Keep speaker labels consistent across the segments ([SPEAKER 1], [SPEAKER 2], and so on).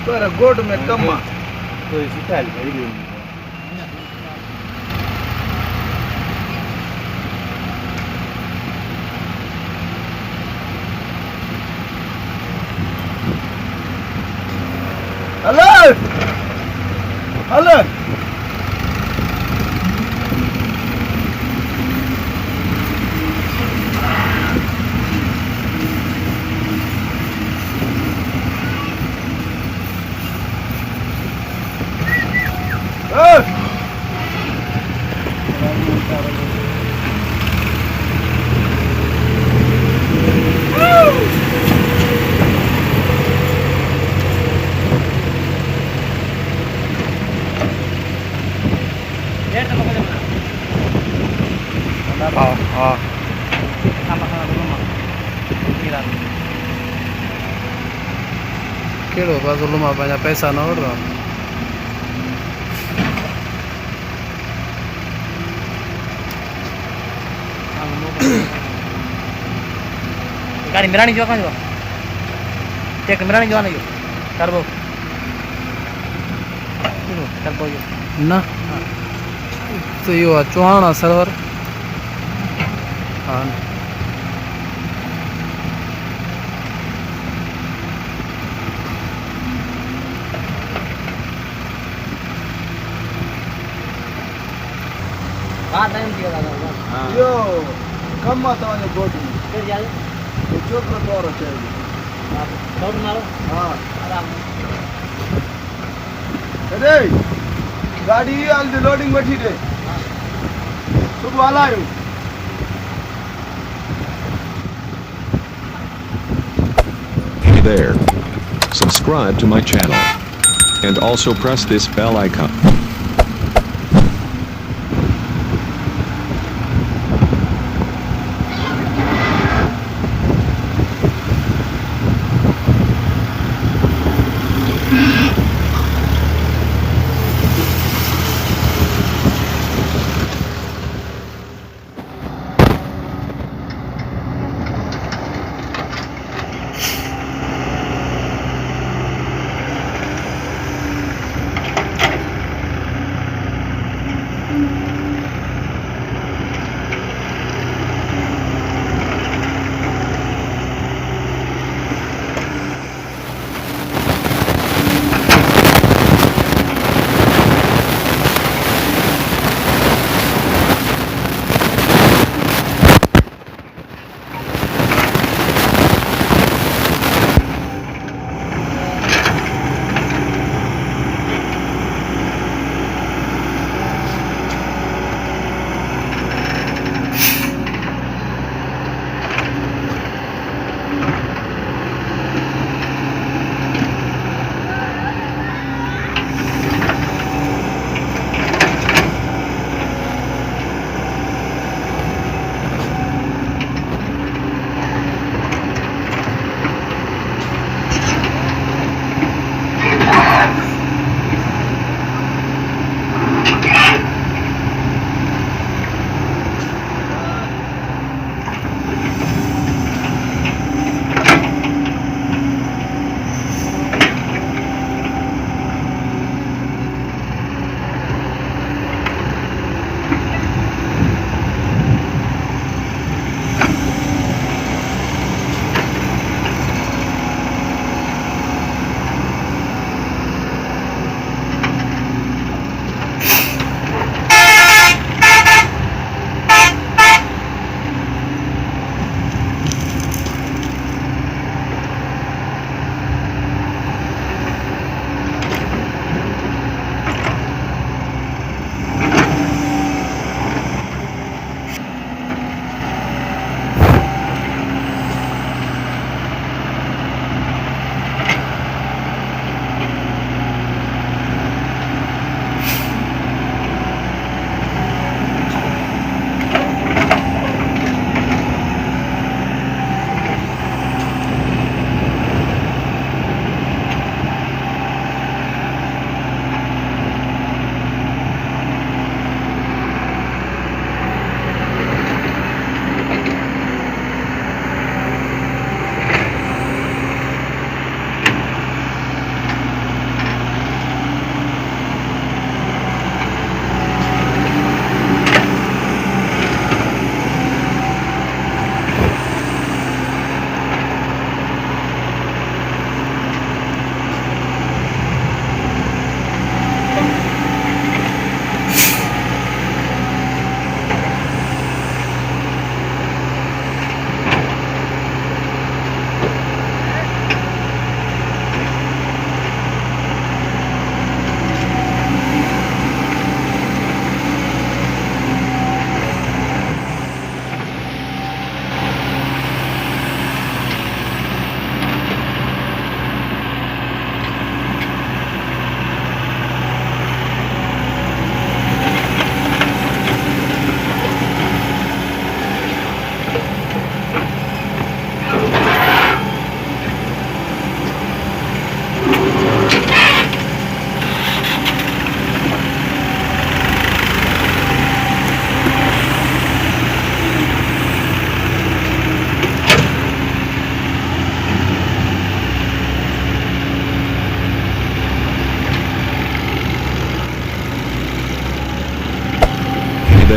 [SPEAKER 1] पर गोड में कम्मा
[SPEAKER 2] तो इसी टाइल में ही
[SPEAKER 1] अलर्ट अलर्ट
[SPEAKER 3] કેળો પાછો લુમા પાછા પૈસા ન ઓડરો
[SPEAKER 4] ગાડી મિરાણી જો કાં જો તે મિરાણી જોવા નહીં ટર્બો ટર્બો જો
[SPEAKER 3] ના તો યો ચૌહાણા સર્વર હા
[SPEAKER 4] હા ટાઈમ થયો દાદા
[SPEAKER 1] यो कम्मा तवाने गोड में
[SPEAKER 4] કે જાય
[SPEAKER 1] तो छोकरो द्वारो છે
[SPEAKER 4] દોડ મારો
[SPEAKER 1] हाँ
[SPEAKER 4] આરામ
[SPEAKER 1] अरे गाड़ी हाल दे लोडिंग बैठी रे सुबह वाला आयो
[SPEAKER 5] Hey there. Subscribe to my channel. And also press this bell icon.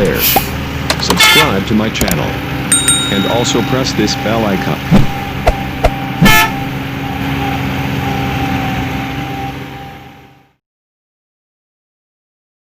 [SPEAKER 5] there. Subscribe to my channel. And also press this bell icon.